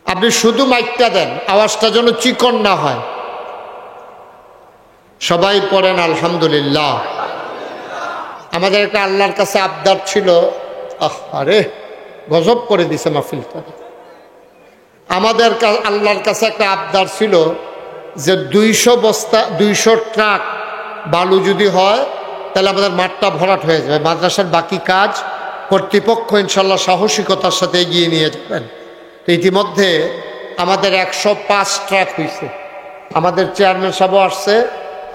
আপনি শুধু মাইকটা দেন, আওয়াজটা যেন চিকন না হয়। সবাই পড়েন আলহামদুলিল্লাহ। আমাদের একটা আল্লাহর কাছে আবদার ছিল, আরে গজব করে দিছে মাহফিলটা। আমাদের আল্লাহর কাছে একটা আবদার ছিল যে 200 ট্রাক বালু যদি হয় তাহলে আমাদের মাঠটা ভরাট হয়ে যাবে। মাদ্রাসার বাকি কাজ কর্তৃপক্ষ ইনশাল্লাহ সাহসিকতার সাথে এগিয়ে নিয়ে যাবেন। তো ইতিমধ্যে আমাদের 105 ট্রাক হয়েছে। আমাদের চেয়ারম্যান সাহেব আসছে,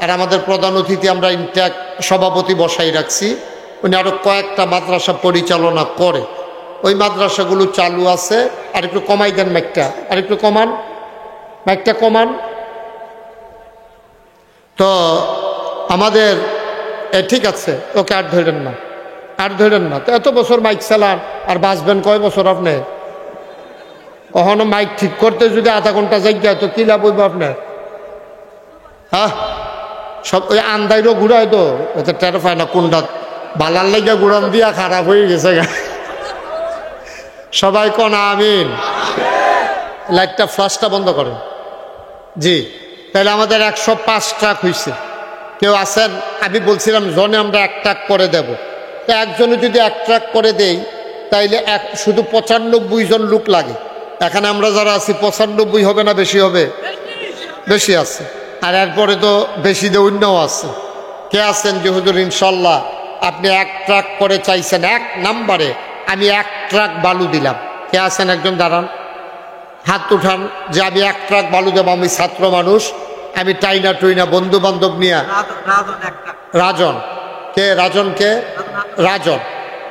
আর আমাদের প্রধান অতিথি আমরা ইনট্যাক সভাপতি বসাই রাখছি। উনি আরও কয়েকটা মাদ্রাসা পরিচালনা করে। ওই মাদ্রাসাগুলো চালু আছে। আর একটু কমাই দেন মাইকটা, আর একটু কমান, মাইকটা কমান। তো আমাদের ঠিক আছে, ওকে আর ধরেন না, আর ধরেন না। তো এত বছর মাইক চালান, আর বাঁচবেন কয় বছর আপনি? কখনো মাইক ঠিক করতে যদি আধা ঘন্টা জায়গা, তো কি লাভ হইব আপনার? হ্যাঁ, সব ওই আন্দাইরও ঘুরায় তো, এতে টের পায় না কোনটা বালার লেগে ঘুরান দিয়া খারাপ হয়ে গেছে। সবাই কোন আমিন। লাইটটা ফ্লাশটা বন্ধ করেন। জি, তাহলে আমাদের 105 ট্রাক হয়েছে। কেউ আছেন? আমি বলছিলাম জনে আমরা 1 ট্রাক করে দেব। তো একজনে যদি 1 ট্রাক করে দেই তাইলে শুধু 95 জন লোক লাগে। এখানে আমরা যারা আছি 95 হবে না বেশি হবে? বেশি আছে। আর এরপরে তো বেশি দিয়ে অন্যও আছে। কে আছেন যে হুজুর ইনশাল্লাহ আপনি 1 ট্রাক করে চাইছেন, 1 নাম্বারে আমি 1 ট্রাক বালু দিলাম? কে আছেন? একজন দাঁড়ান, হাত উঠান যে আমি 1 ট্রাক বালু দেব। আমি ছাত্র মানুষ, আমি টাইনা টুইনা বন্ধু বান্ধব নিয়ে। রাজন কে? রাজন কে? রাজন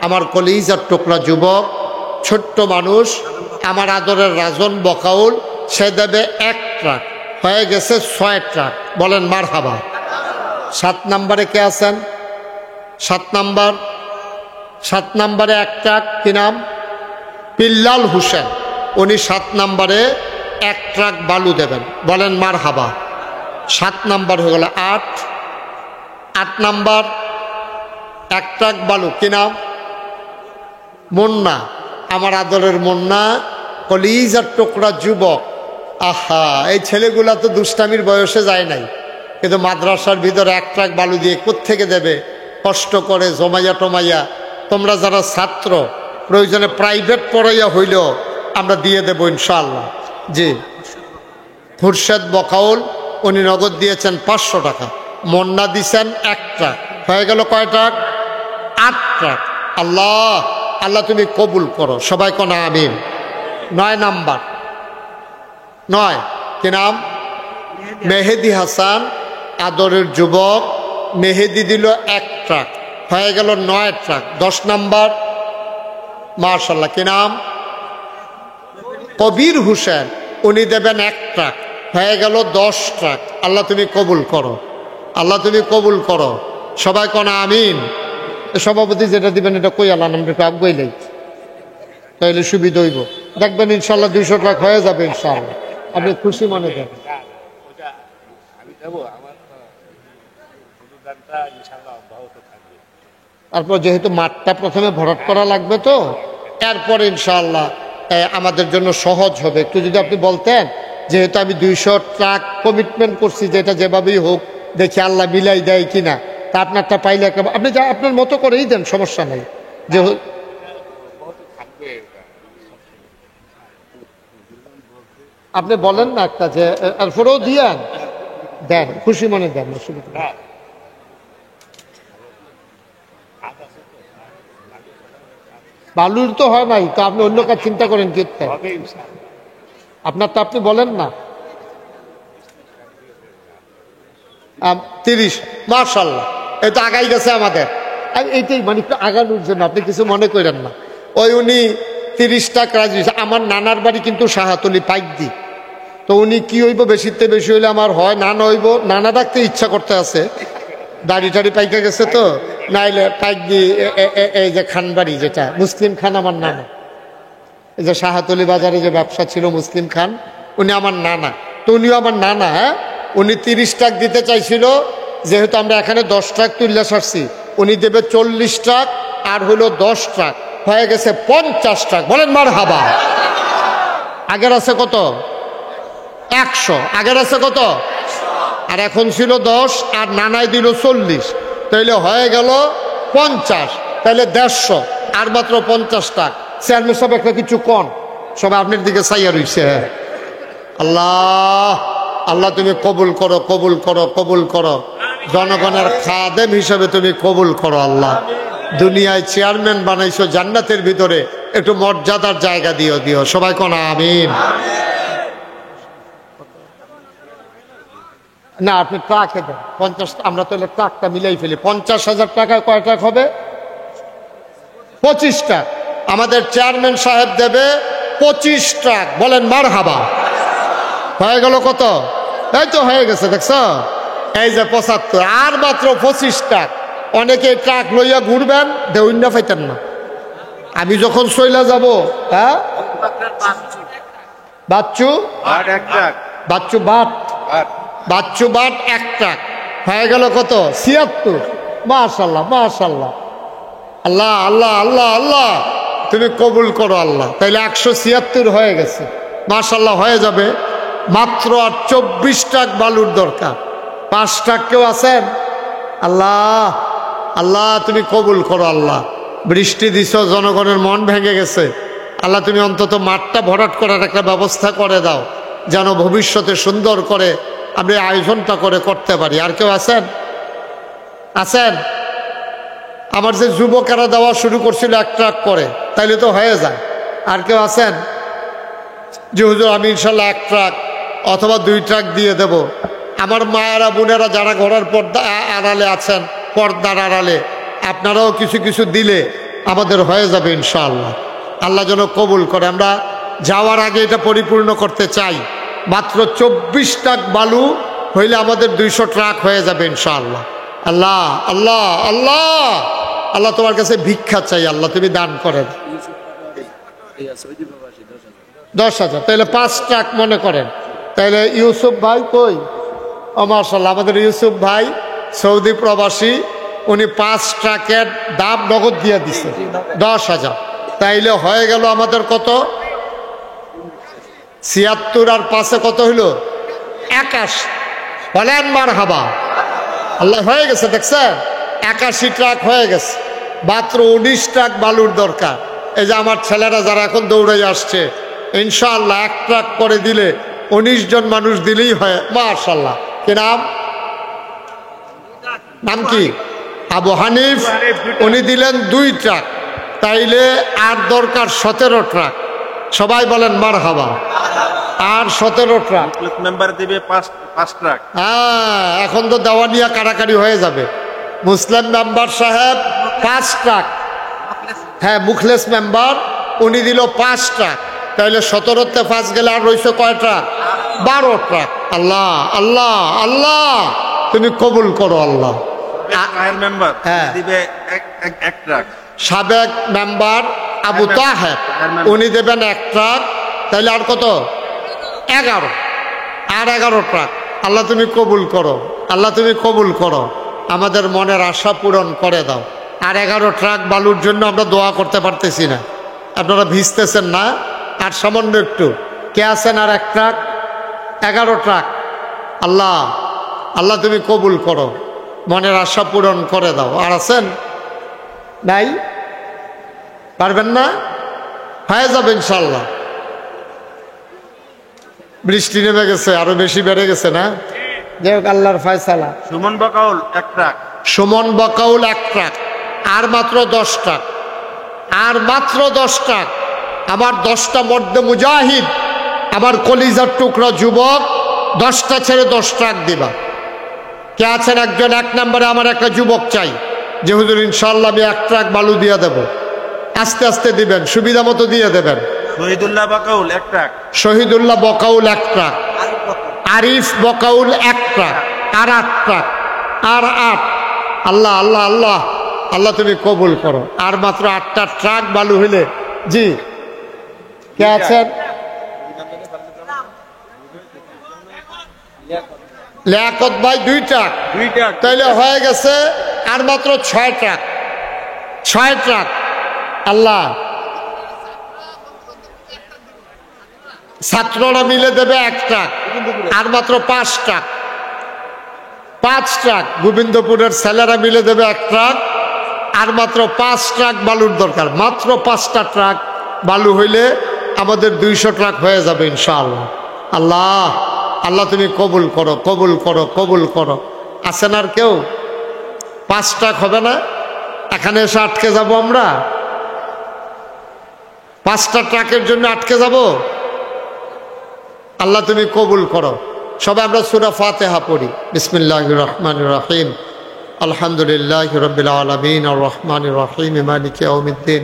আমার কলিজার টুকরা যুবক, ছোট্ট মানুষ, আমার আদরের রাজন বকাউল, সে দেবে 1 ট্রাক। হয়ে গেছে 6 ট্রাক। বলেন মারহাবা। 7 নাম্বারে কে আছেন? 7 নাম্বার 7 নম্বরে 1 ট্রাক, কি নাম? পিল্লাল হোসেন, উনি 7 নম্বরে 1 ট্রাক বালু দেবেন। বলেন মারহাবা। 7 নম্বর হয়ে গেল। 8 নম্বর 1 ট্রাক বালু, কি নাম? মুন্না, আমার আদরের মুন্না, কলিজার টুকরা যুবক। আহা, এই ছেলেগুলা তো দুষ্টামির বয়সে যায় নাই, কিন্তু মাদ্রাসার ভিতরে 1 ট্রাক বালু দিয়ে কোত্থেকে দেবে? কষ্ট করে জমাইয়া টমাইয়া। তোমরা যারা ছাত্র, প্রয়োজনে প্রাইভেট পড়াইয়া হইলেও আমরা দিয়ে দেবো ইনশাআল্লাহ। জি, খুরশেদ বকাউল, উনি নগদ দিয়েছেন 500 টাকা। মন্না দিছেন 1 ট্রাক। হয়ে গেল কয় ট্রাক? 8 ট্রাক। আল্লাহ আল্লাহ তুমি কবুল করো, সবাই কোন আমিন। 9 নাম্বার, 9, কি নাম? মেহেদি হাসান, আদরের যুবক, মেহেদি দিল 1 ট্রাক। হয়ে গেল 9 ট্রাক। 10 নাম্বার, মাশাআল্লাহ, কি নাম? কবির হোসেন, উনি দেবেন 1 ট্রাক। হয়ে গেল 10 ট্রাক। আল্লাহ তুমি কবুল করো, আল্লাহ তুমি কবুল করো, সবাই কোন আমিন। সভাপতি যেটা দিবেন এটা কই আল্লাহ নামটা একটু আগুয়াইলেই, তাইলে সুবিধা হইব। দেখবেন ইনশাল্লাহ 200 ট্রাক হয়ে যাবে ইনশাল্লাহ, আপনি খুশি মনে দেন। তারপর যেহেতু মাঠটা প্রথমে ভরাট করা লাগবে, তো এরপর ইনশাআল্লাহ আমাদের জন্য সহজ হবে। একটু যদি আপনি বলতেন, যেহেতু আমি 200 ট্রাক কমিটমেন্ট করছি, যেটা যেভাবেই হোক দেখি আল্লাহ মিলাই দেয় কিনা, তা আপনারটা পাইলে আপনি যা আপনার মতো করেই দেন, সমস্যা নেই। যে আপনি বলেন না একটা, যে এরপরেও দিয়েন, দেন, খুশি মনে দেন, অসুবিধা নেই। বালুর তো হয় নাই, তো আপনি অন্য কাজ চিন্তা করেন কি? আপনার তো আপনি বলেন না। 30, মাশাআল্লাহ, এই তো আগাই গেছে আমাদের। এইটাই মানে একটু আগানোর জন্য, আপনি কিছু মনে করেন না। ওই উনি 30 টাকা রাজি হয়েছে। আমার নানার বাড়ি কিন্তু শাহাতলি পাইক দি, তো উনি কি হইব, বেশিতে বেশি হইলে আমার হয় নানা হইব। নানা ডাকতে ইচ্ছা করতে আছে, দাড়ি টাড়ি পাইকা গেছে, তো নাইলে পাইক দি। এই যে খানবাড়ি, যেটা মুসলিম খান আমার নানা, এই যে শাহাতলি বাজারে যে ব্যবসা ছিল মুসলিম খান, উনি আমার নানা। তো উনিও আমার নানা। হ্যাঁ, উনি 30 টাকা দিতে চাইছিল, যেহেতু আমরা এখানে 10 টাকা তুললে সারছি, উনি দেবে 40 টাকা, আর হইল 10 টাকা, হয়ে গেছে 50 টাকা। বলেন মারহাবা। আগের আছে কত? 100। আগের আছে কত? আর এখন ছিল 10, আর নানাই দিল 40, তাইলে হয়ে গেল 50, তাইলে 150, আর মাত্র 50 টাকা। চেয়ারম্যান সাহেব একটা কিছু কন, সবাই আপনার দিকে চাইয়া রইছে। আল্লাহ আল্লাহ তুমি কবুল করো, কবুল করো, কবুল করো, জনগণের খাদেম হিসেবে তুমি কবুল করো। আল্লাহ দুনিয়ায় চেয়ারম্যান বানাইছো, জান্নাতের ভিতরে একটু মর্যাদার জায়গা দিও, দিও, সবাই কোন আমিন। না, আপনি ট্রাকে দেন 50, আমরা তাহলে ট্রাকটা মিলাই ফেলি। 50,000 টাকায় কয় ট্রাক হবে? 25 ট্রাক। আমাদের চেয়ারম্যান সাহেব দেবে 25 ট্রাক। বলেন মারহাবা। হয়ে গেল কত? এই তো হয়ে গেছে, দেখছ? এই যে 75, আর মাত্র 25 ট্রাক। অনেকে ট্রাক লইয়া ঘুরবেন, দেউন না পাইতেন না। আমি যখন চইলা যাব, হ্যাঁ, Bachchu Bachchu but, Bachchu but 1 truck. হয়ে গেল কত? 76। মাশাআল্লাহ, মাশাআল্লাহ, আল্লাহ আল্লাহ আল্লাহ আল্লাহ তুমি কবুল করো আল্লাহ। তাইলে 176 হয়ে গেছে, মাশাআল্লাহ, হয়ে যাবে। মাত্র আর 24 ট্রাক বালুর দরকার। 5 ট্রাক কেউ আছেন? আল্লাহ আল্লাহ তুমি কবুল করো আল্লাহ। বৃষ্টি দিছ, জনগণের মন ভেঙে গেছে, আল্লাহ তুমি অন্তত মাঠটা ভরাট করার একটা ব্যবস্থা করে দাও, যেন ভবিষ্যতে সুন্দর করে আমরা আয়োজনটা করতে পারি। আর কেউ আছেন? আছেন? আমার যে যুবকেরা দেওয়া শুরু করছিল 1 ট্রাক করে, তাইলে তো হয়ে যায়। আর কেউ আছেন যে হুজুর আমি ইনশাল্লাহ 1 ট্রাক অথবা 2 ট্রাক দিয়ে দেব? আমার মায়েরা বোনেরা যারা ঘরের পর্দা আড়ালে আছেন, পর্দার আড়ালে, আপনারাও কিছু কিছু দিলে আমাদের হয়ে যাবে ইনশাআল্লাহ। আল্লাহ যেন কবুল করে। আমরা যাওয়ার আগে এটা পরিপূর্ণ করতে চাই। মাত্র 24 ট্রাক বালু হইলে আমাদের 200 ট্রাক হয়ে যাবে ইনশাআল্লাহ। আল্লাহ আল্লাহ আল্লাহ আল্লাহ তোমার কাছে ভিক্ষা চাই, আল্লাহ তুমি দান করেন। 10,000, তাহলে 5 ট্রাক মনে করেন। তাহলে ইউসুফ ভাই কই? ও মাশাআল্লাহ, আমাদের ইউসুফ ভাই সৌদি প্রবাসী, উনি 5 ট্রাকের দাম নগদ দিয়ে দিছে 10,000। তাইলে হয়ে গেল আমাদের কত? 76 আর 5-এ কত হইল? 81। বলেন মারহাবা। আল্লাহ, হয়ে গেছে, দেখছেন? 81 ট্রাক হয়ে গেছে। মাত্র 19 ট্রাক বালুর দরকার। এই যে আমার ছেলেরা যারা এখন দৌড়ে আসছে, ইনশাআল্লাহ 1 ট্রাক করে দিলে 19 জন মানুষ দিলেই হয়। মাশাআল্লাহ। কি নাম? নাম কি? আবু হানিফ। উনি দিলেন 2 ট্রাক। তাইলে আর দরকার 17 ট্রাক। সবাই বলেন মারহাবা। আর 17 ট্রাক মেম্বার দিবে 5 ট্রাক। হ্যাঁ, এখন তো দেওয়া নিয়ে কারাকারি হয়ে যাবে। মুসলিম মেম্বার সাহেব 5 ট্রাক, হ্যাঁ মুখলেস মেম্বার, উনি দিল 5 ট্রাক। তাহলে 17-তে 5 গেলে আর রয়েছে কয় ট্রাক? 12 ট্রাক। আল্লাহ আল্লাহ আল্লাহ, তুমি কবুল করো আল্লাহ। মেম্বার হ্যাঁ। দিবে 1 ট্রাক। সাবেক মেম্বার আবু তাহের, উনি দেবেন 1 ট্রাক। তাইলে আর কত? 11। আর 11 ট্রাক। আল্লাহ তুমি কবুল করো, আল্লাহ তুমি কবুল করো, আমাদের মনের আশা পূরণ করে দাও। আর 11 ট্রাক বালুর জন্য আমরা দোয়া করতে পারতেছি না। আপনারা ভিজতেছেন না? আর সামান্য একটু কে আছেন? আর 1 ট্রাক, 11 ট্রাক। আল্লাহ আল্লাহ তুমি কবুল করো, মনের আশা পূরণ করে দাও। আর আছেন? নাই? পারবেন না? হয়ে যাবে ইনশাল্লাহ। বৃষ্টি নেমে গেছে, আরো বেশি বেড়ে গেছে না? যাই হোক, আল্লাহর ফয়সালা। সুমন বাকাউল 1 ট্রাক। সুমন বকাউল 1 ট্রাক। আর মাত্র 10 ট্রাক। আর মাত্র 10 ট্রাক। আমার 10টা মর্দে মুজাহিদ, আমার কলিজার টুকরা যুবক, 10টা ছেড়ে 10 ট্রাক দিবা। কে আছেন? একজন 1 নম্বরে আমার একটা যুবক চাই, যে হুজুর ইনশাল্লাহ আমি 1 ট্রাক বালু দিয়ে দেব। আস্তে আস্তে দিবেন, সুবিধা মতো দিয়ে দেবেন। Shahidullah Bakaul 1 truck. Shahidullah Bakaul 1 truck. Arif Bakaul 1 truck. আর 8 ট্রাক। আর 8। আল্লাহ আল্লাহ আল্লাহ আল্লাহ তুমি কবুল করো। আর মাত্র 8টা ট্রাক বালু হইলে। জি, কে আছেন? লিয়াকত ভাই 2 ট্রাক। 2 ট্রাক। তাইলে হয়ে গেছে আর মাত্র 6 ট্রাক। 6 ট্রাক। আল্লাহ, ছাত্ররা মিলে দেবে 1 ট্রাক। আর মাত্র 5 ট্রাক। 5 ট্রাক। গোবিন্দপুরের ছেলেরা মিলে দেবে 1 ট্রাক। আর মাত্র 5 ট্রাক বালুর দরকার। মাত্র 5টা ট্রাক বালু হইলে আমাদের 200 ট্রাক হয়ে যাবে ইনশাআল্লাহ। আল্লাহ আল্লাহ তুমি কবুল করো, কবুল করো, কবুল করো। আছেন আর কেউ? 5 ট্রাক হবে না? এখানে এসে আটকে যাব আমরা? 5টা ট্রাকের জন্য আটকে যাব? আল্লাহ তুমি কবুল করো। সবাই আমরা সূরা ফাতিহা পড়ি। বিসমিল্লাহির রহমানির রহিম। আলহামদুলিল্লাহি রাব্বিল আলামিন আর রহমানির রহিম মালিকি ইয়াউমিদ্দিন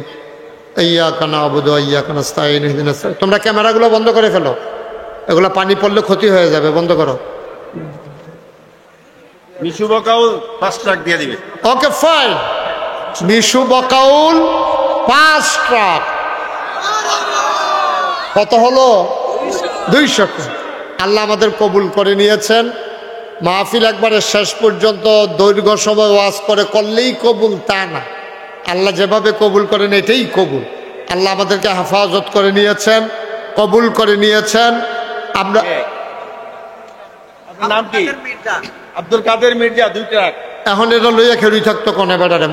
ইয়্যাকা না'বুদু ওয়া ইয়্যাকা নাস্তাঈন ইহদিনাস। তোমরা ক্যামেরাগুলো বন্ধ করে ফেলো, এগুলো পানি পড়লে ক্ষতি হয়ে যাবে, বন্ধ করো। মিশু বাকাউল 5 ট্রাক দিয়ে দিবে। Okay fine. Mishu Bakaul 5 truck. কত হলো? 200 ট্রাক। আল্লাহ আমাদের কবুল করে নিয়েছেন। মাহফিল একবারে শেষ পর্যন্ত দৈর্ঘ্য সময় ওয়াজ করে করলেই কবুল তা না, আল্লাহ যেভাবে কবুল করেন এটাই কবুল। আল্লাহ আমাদেরকে হেফাজত করে নিয়েছেন, কবুল করে নিয়েছেন। আমরা নাম কি? আব্দুল কাদের মির্জা 2 ট্রাক। এখন এটা লইয়া খেলুই থাকতো কোনে বেড়ারে,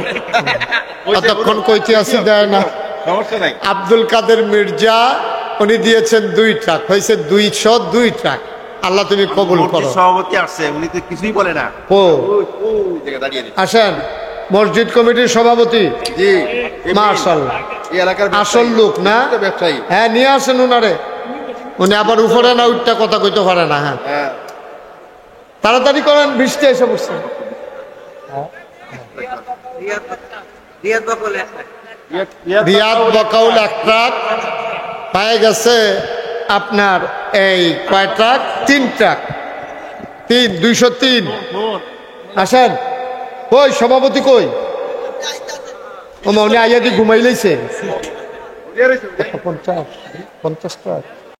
অতক্ষণ কইতে আসি দেয় না। সমস্যা নাই। আব্দুল কাদের মির্জা উনি দিয়েছেন 2 ট্রাক, হয়েছে 202 ট্রাক। আল্লাহ তুমি কবুল করো। সভাপতি আসছে, উনি তো কিছুই বলে না। ও ওই জায়গায় দাঁড়িয়ে নেই। আসেন, মসজিদ কমিটির সভাপতি। জি, মাশাআল্লাহ, এই এলাকার আসল লোক না? ব্যবসায়ী। হ্যাঁ, নিয়ে আসেন উনারে। উনি আবার উপরে না উঠটা কথা কইতে পারে না। হ্যাঁ, হ্যাঁ, তাড়াতাড়ি করেন, বৃষ্টি এসে পড়ছে। রিয়াদ বকাউল 1 ট্রাক পায়ে গেছে। আপনার এই কয় ট্রাক? 3 ট্রাক। 203। আসেন। কই সভাপতি কই? ও মা উনি আইয়া দিয়ে ঘুমাই লাইছে 50 50 টাকা